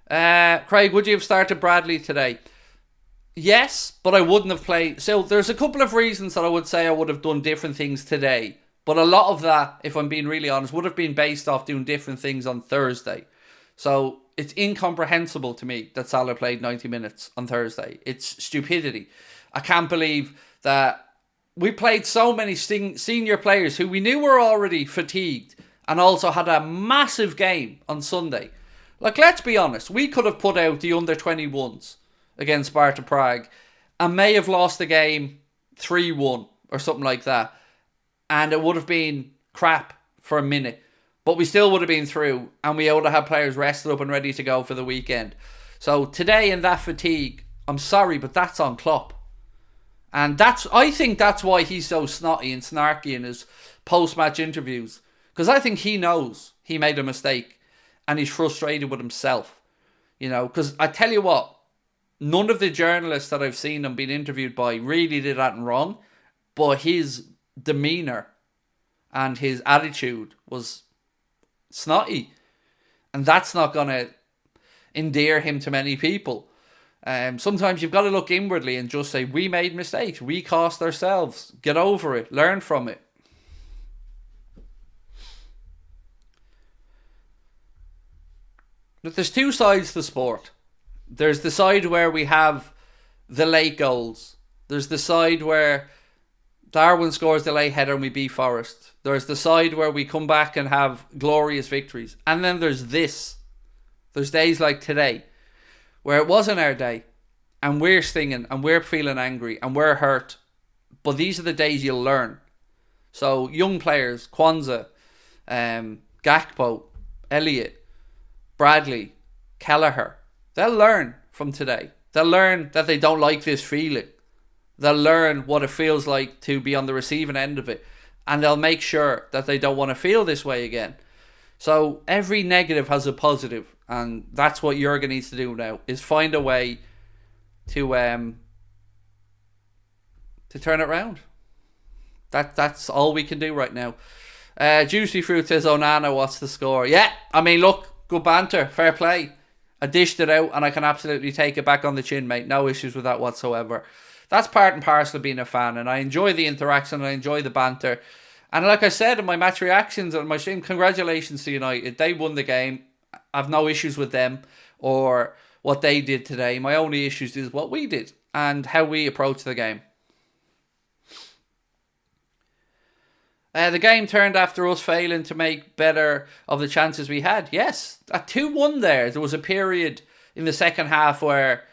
Craig, would you have started Bradley today? Yes, but I wouldn't have played. So there's a couple of reasons that I would say I would have done different things today. But a lot of that, if I'm being really honest, would have been based off doing different things on Thursday. So it's incomprehensible to me that Salah played 90 minutes on Thursday. It's stupidity. I can't believe that we played so many senior players who we knew were already fatigued and also had a massive game on Sunday. Like, let's be honest, we could have put out the under-21s against Sparta Prague and may have lost the game 3-1 or something like that. And it would have been crap for a minute. But we still would have been through. And we would have had players rested up and ready to go for the weekend. So today in that fatigue, I'm sorry, but that's on Klopp. And I think that's why he's so snotty and snarky in his post-match interviews. Because I think he knows he made a mistake. And he's frustrated with himself. Because I tell you what, none of the journalists that I've seen him being interviewed by really did that wrong. But his demeanour and his attitude was snotty, and that's not going to endear him to many people. Sometimes you've got to look inwardly and just say, we made mistakes, we cost ourselves, get over it, learn from it. But there's two sides to sport. There's the side where we have the late goals. There's the side where Darwin scores the late header and we beat Forest. There's the side where we come back and have glorious victories. And then there's this. There's days like today where it wasn't our day and we're stinging and we're feeling angry and we're hurt. But these are the days you'll learn. So young players, Kwanzaa, Gakpo, Elliott, Bradley, Kelleher, they'll learn from today. They'll learn that they don't like this feeling. They'll learn what it feels like to be on the receiving end of it. And they'll make sure that they don't want to feel this way again. So every negative has a positive. And that's what Jurgen needs to do now, is find a way to turn it around. That's all we can do right now. Juicy Fruit says, Onana, what's the score? Yeah, look, good banter, fair play. I dished it out and I can absolutely take it back on the chin, mate. No issues with that whatsoever. That's part and parcel of being a fan, and I enjoy the interaction and I enjoy the banter. And like I said in my match reactions on my stream, congratulations to United. They won the game. I've no issues with them or what they did today. My only issues is what we did and how we approached the game. The game turned after us failing to make better of the chances we had. Yes, at 2-1 there was a period in the second half where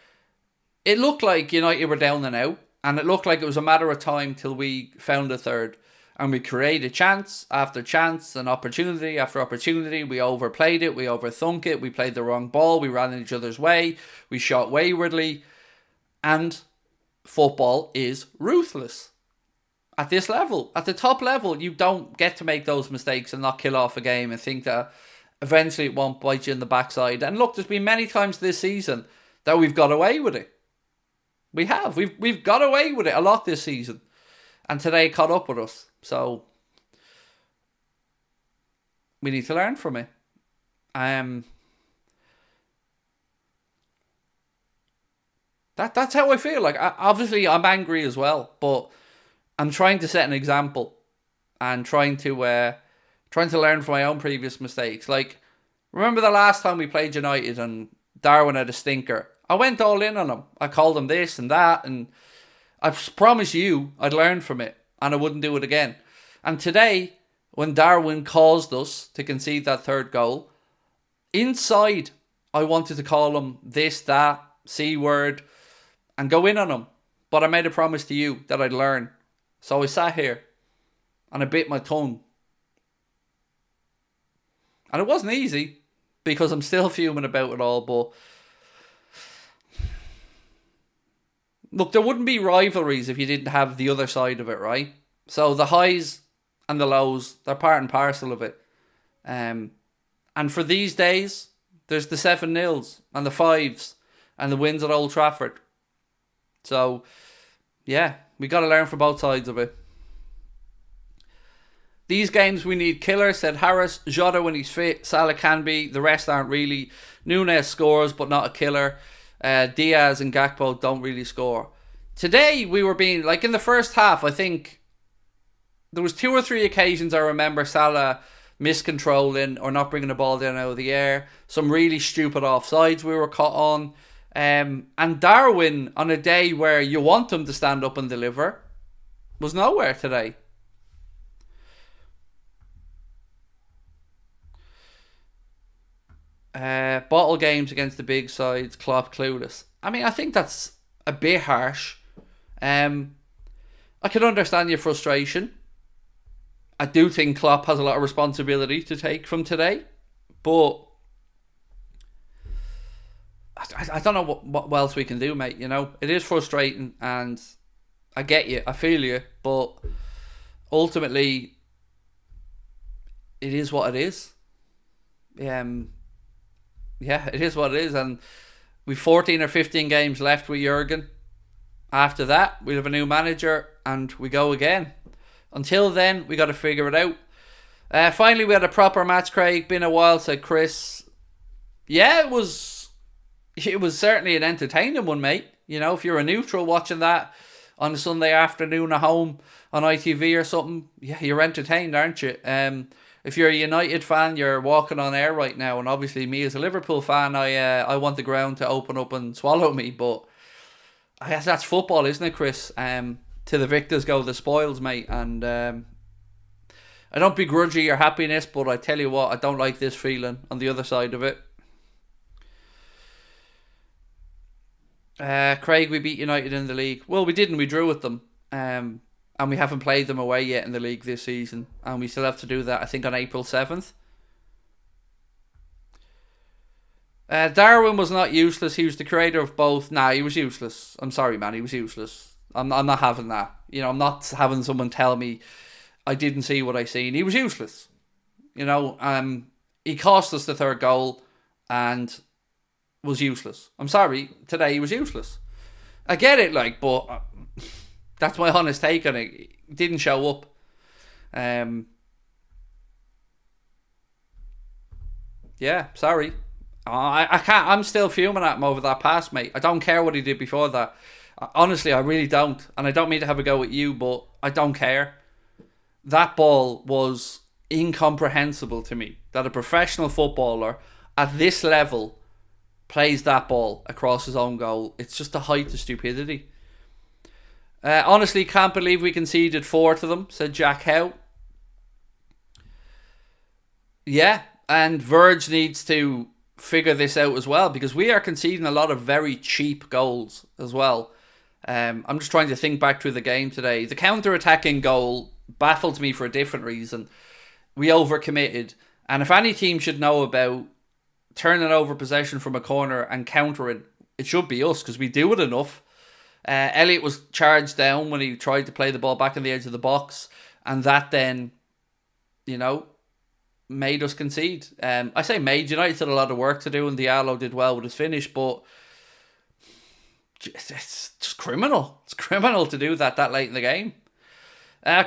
it looked like United were down and out, and it looked like it was a matter of time till we found a third. And we created chance after chance and opportunity after opportunity. We overplayed it, we overthunk it, we played the wrong ball, we ran in each other's way, we shot waywardly. And football is ruthless. At this level, at the top level, you don't get to make those mistakes and not kill off a game and think that eventually it won't bite you in the backside. And look, there's been many times this season that we've got away with it. We have. We've got away with it a lot this season. And today caught up with us. So we need to learn from it. That's how I feel. Like, obviously I'm angry as well, but I'm trying to set an example and trying to learn from my own previous mistakes. Like, remember the last time we played United and Darwin had a stinker? I went all in on him. I called him this and that, and I promise you I'd learn from it and I wouldn't do it again. And today, when Darwin caused us to concede that third goal, inside I wanted to call him this, that, C word, and go in on him. But I made a promise to you that I'd learn. So I sat here and I bit my tongue. And it wasn't easy because I'm still fuming about it all, but look, there wouldn't be rivalries if you didn't have the other side of it, right? So the highs and the lows, they're part and parcel of it. And for these days, there's the 7-0s and the 5s and the wins at Old Trafford. So, yeah, we got to learn from both sides of it. These games we need killers, said Harris. Jota when he's fit. Salah can be. The rest aren't really. Nunes scores, but not a killer. Diaz and Gakpo don't really score. Today we were being, like in the first half, I think there was 2 or 3 occasions I remember Salah miscontrolling or not bringing the ball down out of the air. Some really stupid offsides we were caught on. And Darwin, on a day where you want him to stand up and deliver, was nowhere today. Bottle games against the big sides, Klopp clueless. I mean, I think that's a bit harsh. I can understand your frustration. I do think Klopp has a lot of responsibility to take from today, but I don't know what else we can do, mate. You know, it is frustrating, and I get you, I feel you, but ultimately, it is what it is. Yeah, it is what it is, and we've 14 or 15 games left with Jurgen. After that, we'll have a new manager, and we go again. Until then, we got to figure it out. Finally, we had a proper match, Craig. Been a while, said Chris. Yeah, it was certainly an entertaining one, mate. You know, if you're a neutral watching that on a Sunday afternoon at home on ITV or something, yeah, you're entertained, aren't you? If you're a United fan, you're walking on air right now, and obviously me as a Liverpool fan, I want the ground to open up and swallow me, but I guess that's football, isn't it, Chris? To the victors go the spoils, mate, and I don't begrudge you your happiness, but I tell you what, I don't like this feeling on the other side of it. Craig, we beat United in the league. Well, we didn't, we drew with them. And we haven't played them away yet in the league this season. And we still have to do that, I think, on April 7th. Darwin was not useless. He was the creator of both. Nah, he was useless. I'm sorry, man. He was useless. I'm not having that. You know, I'm not having someone tell me I didn't see what I seen. He was useless. You know, he cost us the third goal and was useless. I'm sorry. Today he was useless. I get it, like, but that's my honest take on it. He didn't show up. Yeah, sorry. I can't. I'm still fuming at him over that pass, mate. I don't care what he did before that. Honestly, I really don't. And I don't mean to have a go at you, but I don't care. That ball was incomprehensible to me. That a professional footballer at this level plays that ball across his own goal. It's just the height of stupidity. Honestly, can't believe we conceded 4 to them, said Jack Howe. Yeah, and Verge needs to figure this out as well, because we are conceding a lot of very cheap goals as well. I'm just trying to think back through the game today. The counter-attacking goal baffled me for a different reason. We overcommitted, and if any team should know about turning over possession from a corner and countering, it should be us, because we do it enough. Elliott was charged down when he tried to play the ball back on the edge of the box, and that then, you know, made us concede. I say made. United had a lot of work to do, and Diallo did well with his finish, but it's just criminal. It's criminal to do that late in the game.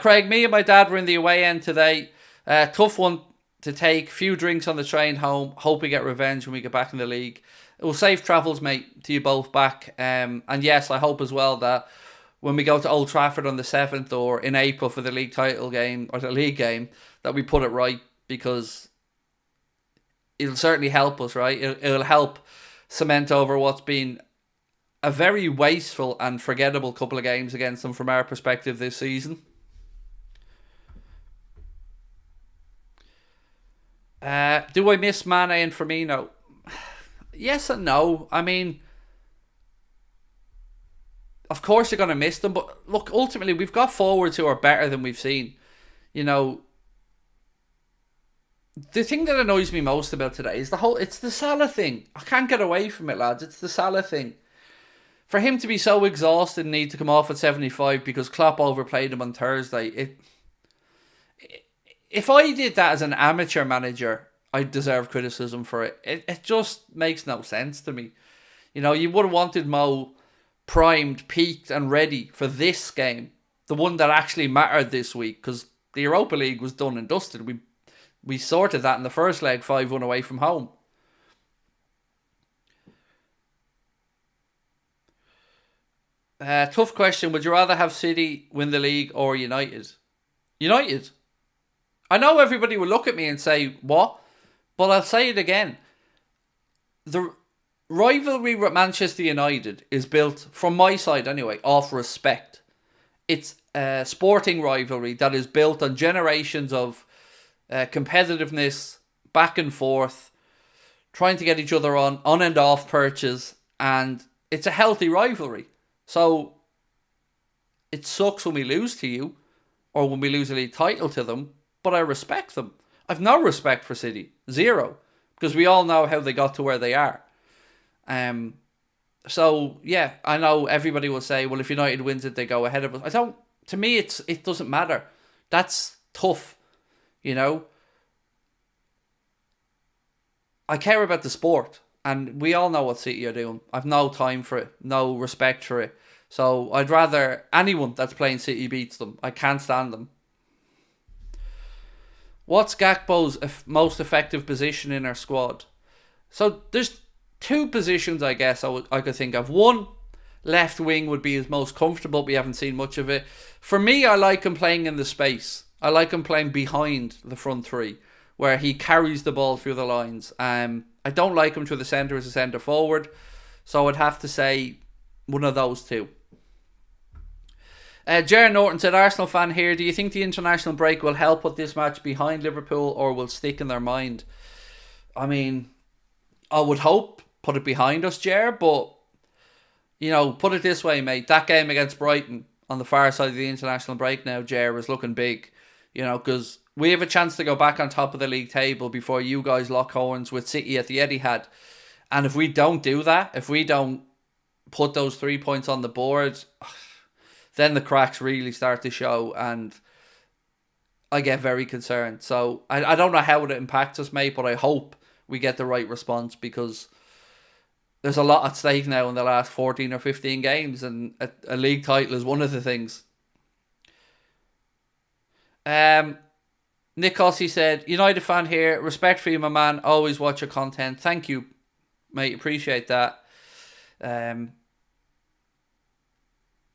Craig, me and my dad were in the away end today. Tough one to take. Few drinks on the train home. Hope we get revenge when we get back in the league. It will safe travels, mate, to you both back. And yes, I hope as well that when we go to Old Trafford on the 7th or in April for the league title game or the league game, that we put it right, because it'll certainly help us, right? It'll help cement over what's been a very wasteful and forgettable couple of games against them from our perspective this season. Do I miss Mane and Firmino? Yes and no. I mean, of course you're going to miss them, but look, ultimately we've got forwards who are better than we've seen. You know, the thing that annoys me most about today is it's the Salah thing. I can't get away from it, lads. It's the Salah thing. For him to be so exhausted and need to come off at 75 because Klopp overplayed him on Thursday, if I did that as an amateur manager, I'd deserve criticism for it. It just makes no sense to me. You know, you would have wanted Mo primed, peaked and ready for this game, the one that actually mattered this week, because the Europa League was done and dusted. We sorted that in the first leg, 5-1 away from home. Tough question. Would you rather have City win the league or United? United. I know everybody will look at me and say, what? But I'll say it again. The rivalry with Manchester United is built, from my side anyway, off respect. It's a sporting rivalry that is built on generations of competitiveness, back and forth, trying to get each other on and off perches, and it's a healthy rivalry. So it sucks when we lose to you, or when we lose a league title to them, but I respect them. I've no respect for City. Zero. Because we all know how they got to where they are. So, yeah, I know everybody will say, well, if United wins it, they go ahead of us. To me, it doesn't matter. That's tough, you know. I care about the sport, and we all know what City are doing. I've no time for it, no respect for it. So I'd rather anyone that's playing City beats them. I can't stand them. What's Gakpo's most effective position in our squad? So there's two positions, I guess, I could think of. One, left wing would be his most comfortable. We haven't seen much of it. For me, I like him playing in the space. I like him playing behind the front three, where he carries the ball through the lines. I don't like him to the centre as a centre forward. So I'd have to say one of those two. Jared Norton said, Arsenal fan here, do you think the international break will help put this match behind Liverpool or will stick in their mind? I mean, I would hope put it behind us, Jared, but, you know, put it this way, mate. That game against Brighton on the far side of the international break now, Jared, is looking big, you know, because we have a chance to go back on top of the league table before you guys lock horns with City at the Etihad. And if we don't do that, if we don't put those 3 points on the board, then the cracks really start to show, and I get very concerned. So I don't know how it impacts us, mate, but I hope we get the right response, because there's a lot at stake now in the last 14 or 15 games, and a league title is one of the things. Nick Cossey said, United fan here, respect for you, my man, always watch your content. Thank you, mate, appreciate that.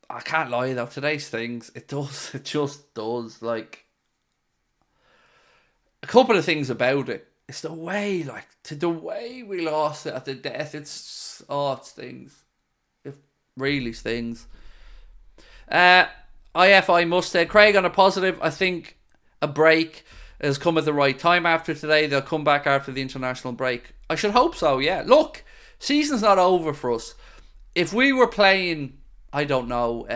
I can't lie though, today's things, it just does, like, a couple of things about it. It's the way we lost it at the death. It stings. It really stings. IFI Mustard, Craig, on a positive, I think a break has come at the right time after today. They'll come back after the international break. I should hope so, yeah. Look, season's not over for us. If we were playing, I don't know,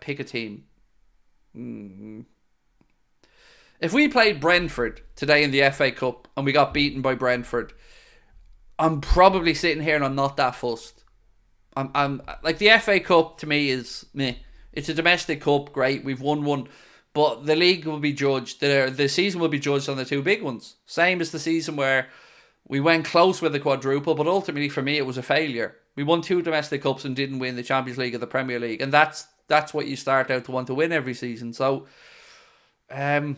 pick a team. If we played Brentford today in the FA Cup and we got beaten by Brentford, I'm probably sitting here and I'm not that fussed. I'm like, the FA Cup to me is meh. It's a domestic cup, great, we've won one, but the league will be judged. The season will be judged on the two big ones. Same as the season where We went close with the quadruple, but ultimately for me it was a failure. We won 2 domestic cups and didn't win the Champions League or the Premier League, and that's what you start out to want to win every season. So, in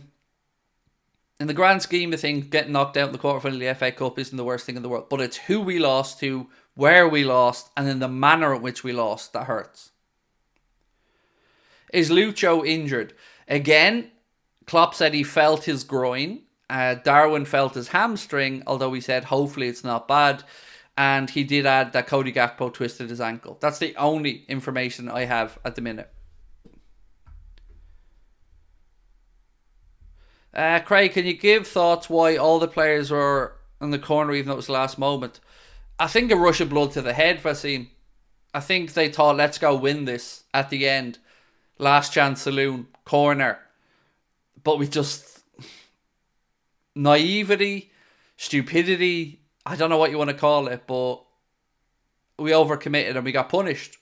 the grand scheme of things, getting knocked out in the quarterfinal of the FA Cup isn't the worst thing in the world, but it's who we lost to, where we lost, and in the manner in which we lost that hurts. Is Lucho injured? Again, Klopp said he felt his groin. Darwin felt his hamstring, although he said hopefully it's not bad. And he did add that Cody Gakpo twisted his ankle. That's the only information I have at the minute. Craig, can you give thoughts why all the players were in the corner even though it was the last moment? I think a rush of blood to the head, Vasim. I think they thought, let's go win this at the end. Last chance saloon, corner. But we just... naivety, stupidity, I don't know what you want to call it, but we overcommitted and we got punished.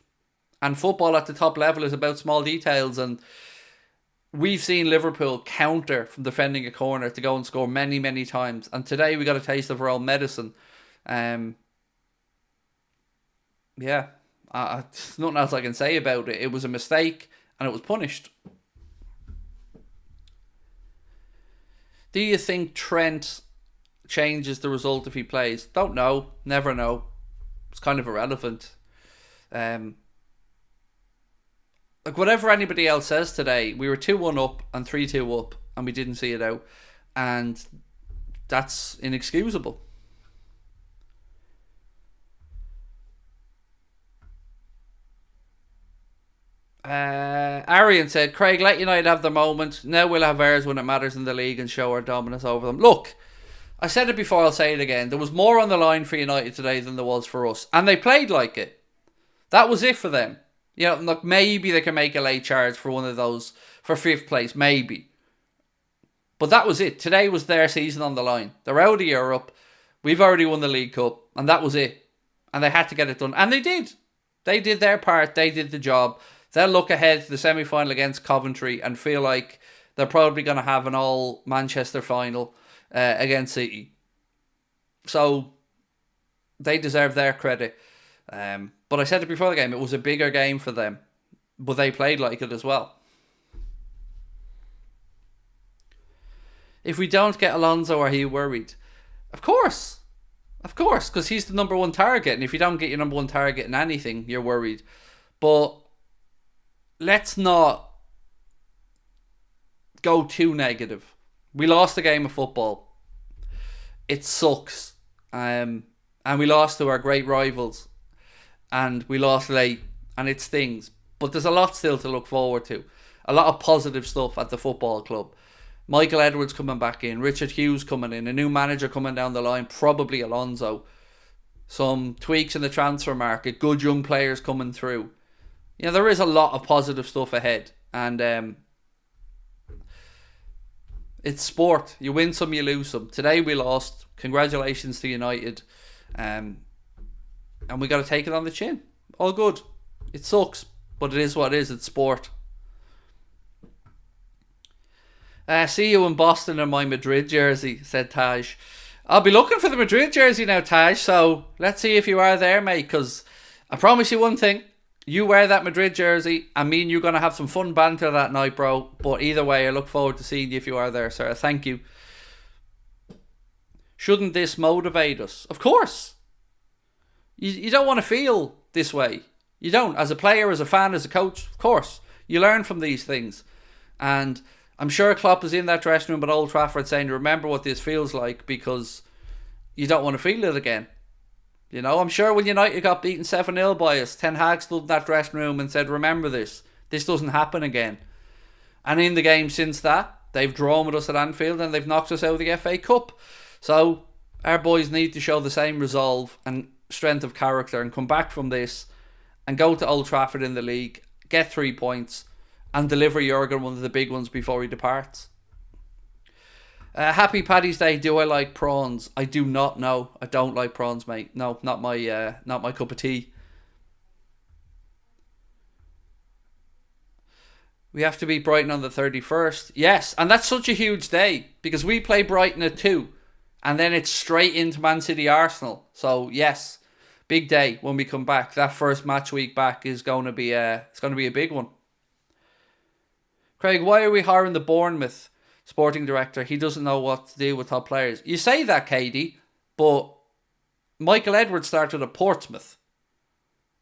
And football at the top level is about small details, and we've seen Liverpool counter from defending a corner to go and score many, many times. And today we got a taste of our own medicine. There's nothing else I can say about it. It was a mistake and it was punished. Do you think Trent changes the result if he plays? Don't know. Never know. It's kind of irrelevant. Like whatever anybody else says today, we were 2-1 up and 3-2 up and we didn't see it out. And that's inexcusable. Arian said, Craig, let United have the moment. Now we'll have ours when it matters in the league and show our dominance over them. Look, I said it before, I'll say it again. There was more on the line for United today than there was for us. And they played like it. That was it for them. You know, look, maybe they can make a late charge for one of those for 5th place. Maybe. But that was it. Today was their season on the line. They're out of Europe. We've already won the League Cup. And that was it. And they had to get it done. And they did. They did their part. They did the job. They'll look ahead to the semi-final against Coventry and feel like they're probably going to have an all-Manchester final against City. So, they deserve their credit. But I said it before the game, it was a bigger game for them. But they played like it as well. If we don't get Alonso, are you worried? Of course. Of course, because he's the number one target. And if you don't get your number one target in anything, you're worried. But let's not go too negative. We lost a game of football. It sucks. And we lost to our great rivals. And we lost late. And it stings. But there's a lot still to look forward to. A lot of positive stuff at the football club. Michael Edwards coming back in. Richard Hughes coming in. A new manager coming down the line. Probably Alonso. Some tweaks in the transfer market. Good young players coming through. You know, there is a lot of positive stuff ahead. And it's sport. You win some, you lose some. Today we lost. Congratulations to United. And we got to take it on the chin. All good. It sucks. But it is what it is. It's sport. See you in Boston in my Madrid jersey, said Taj. I'll be looking for the Madrid jersey now, Taj. So let's see if you are there, mate. Because I promise you one thing. You wear that Madrid jersey, and me and you're going to have some fun banter that night, bro. But either way, I look forward to seeing you if you are there, sir. Thank you. Shouldn't this motivate us? Of course. You don't want to feel this way. You don't. As a player, as a fan, as a coach, of course. You learn from these things. And I'm sure Klopp is in that dressing room at Old Trafford saying, remember what this feels like, because you don't want to feel it again. You know, I'm sure when United got beaten 7-0 by us, Ten Hag stood in that dressing room and said, remember this. This doesn't happen again. And in the game since that, they've drawn with us at Anfield and they've knocked us out of the FA Cup. So, our boys need to show the same resolve and strength of character and come back from this and go to Old Trafford in the league, get 3 points and deliver Jurgen one of the big ones before he departs. Happy Paddy's Day. Do I like prawns? I do not know. I don't like prawns, mate. No, not my cup of tea. We have to beat Brighton on the 31st. Yes, and that's such a huge day because we play Brighton at 2. And then it's straight into Man City Arsenal. So yes, big day when we come back. That first match week back is going to be a big one. Craig, why are we hiring the Bournemouth sporting director? He doesn't know what to do with top players. You say that, Katie, but Michael Edwards started at Portsmouth.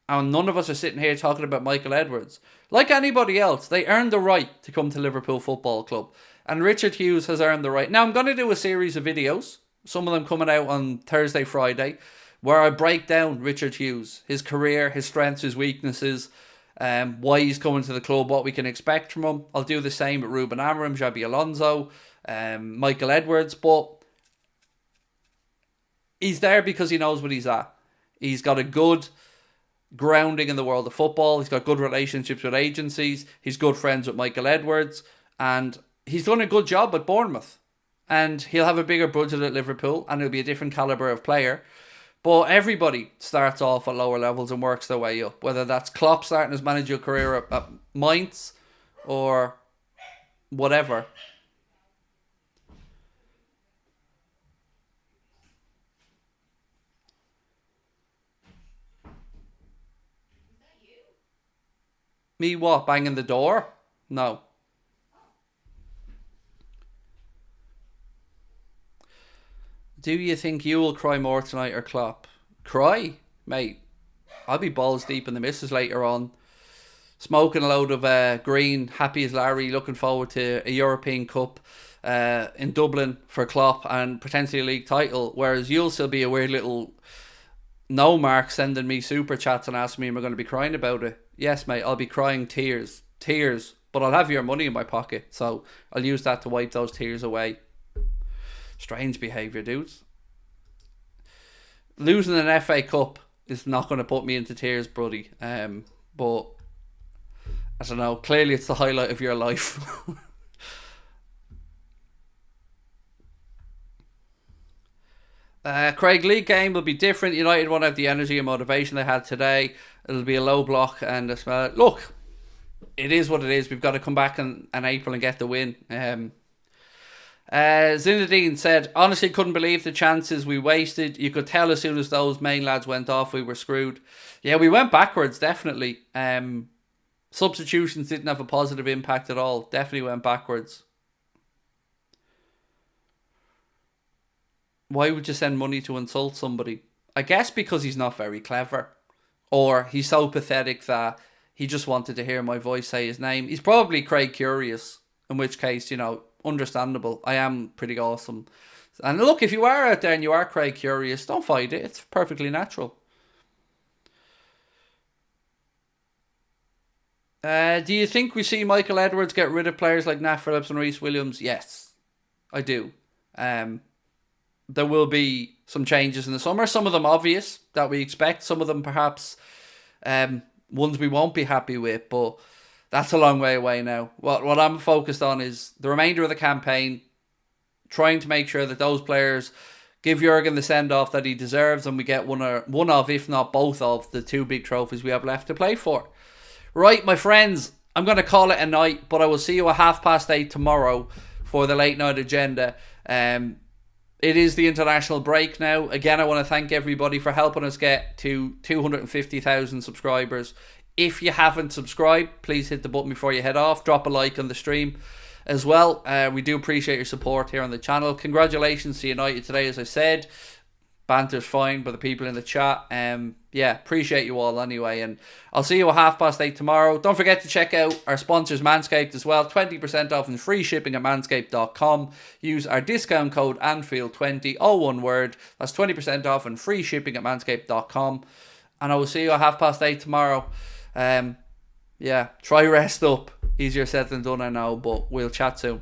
And none of us are sitting here talking about Michael Edwards. Like anybody else, they earned the right to come to Liverpool Football Club. And Richard Hughes has earned the right. Now, I'm going to do a series of videos, some of them coming out on Thursday, Friday, where I break down Richard Hughes, his career, his strengths, his weaknesses, why he's coming to the club, what we can expect from him. I'll do the same with Ruben Amorim, Xabi Alonso, Michael Edwards, but he's there because he knows what he's at. He's got a good grounding in the world of football. He's got good relationships with agencies. He's good friends with Michael Edwards, and he's done a good job at Bournemouth. And he'll have a bigger budget at Liverpool, and he'll be a different calibre of player. But everybody starts off at lower levels and works their way up. Whether that's Klopp starting his managerial career at Mainz or whatever. Me what? Banging the door? No. Do you think you will cry more tonight or Klopp? Cry? Mate, I'll be balls deep in the missus later on. Smoking a load of green, happy as Larry, looking forward to a European Cup in Dublin for Klopp and potentially a league title. Whereas you'll still be a weird little no mark sending me super chats and asking me am I going to be crying about it. Yes, mate, I'll be crying tears. Tears. But I'll have your money in my pocket. So I'll use that to wipe those tears away. Strange behaviour, dudes. Losing an FA Cup is not going to put me into tears, buddy. But I don't know. Clearly, it's the highlight of your life. Craig, league game will be different. United won't have the energy and motivation they had today. It'll be a low block and a smell. Look, it is what it is. We've got to come back in April and get the win. Zinedine said, honestly couldn't believe the chances we wasted. You could tell as soon as those main lads went off we were screwed. Yeah, we went backwards, definitely. Substitutions didn't have a positive impact at all. Definitely went backwards. Why would you send money to insult somebody? I guess because he's not very clever. Or he's so pathetic that he just wanted to hear my voice say his name. He's probably Craig Curious, in which case, understandable. I am pretty awesome. And look, if you are out there and you are Craig Curious, don't fight it. It's perfectly natural. Do you think we see Michael Edwards get rid of players like Nat Phillips and Reece Williams? Yes, I do. There will be some changes in the summer. Some of them obvious that we expect. Some of them perhaps ones we won't be happy with. But that's a long way away now. What I'm focused on is the remainder of the campaign, trying to make sure that those players give Jurgen the send-off that he deserves and we get one of, if not both of, the two big trophies we have left to play for. Right, my friends, I'm going to call it a night, but I will see you at 8:30 tomorrow for the late night agenda. It is the international break now. Again, I want to thank everybody for helping us get to 250,000 subscribers. If you haven't subscribed, please hit the button before you head off. Drop a like on the stream as well. We do appreciate your support here on the channel. Congratulations to United today, as I said. Banter's fine by the people in the chat. Yeah, appreciate you all anyway. And I'll see you at 8:30 tomorrow. Don't forget to check out our sponsors, Manscaped, as well. 20% off and free shipping at manscaped.com. Use our discount code Anfield20, all one word. That's 20% off and free shipping at manscaped.com. And I will see you at 8:30 tomorrow. Yeah, try rest up. Easier said than done, I know, but we'll chat soon.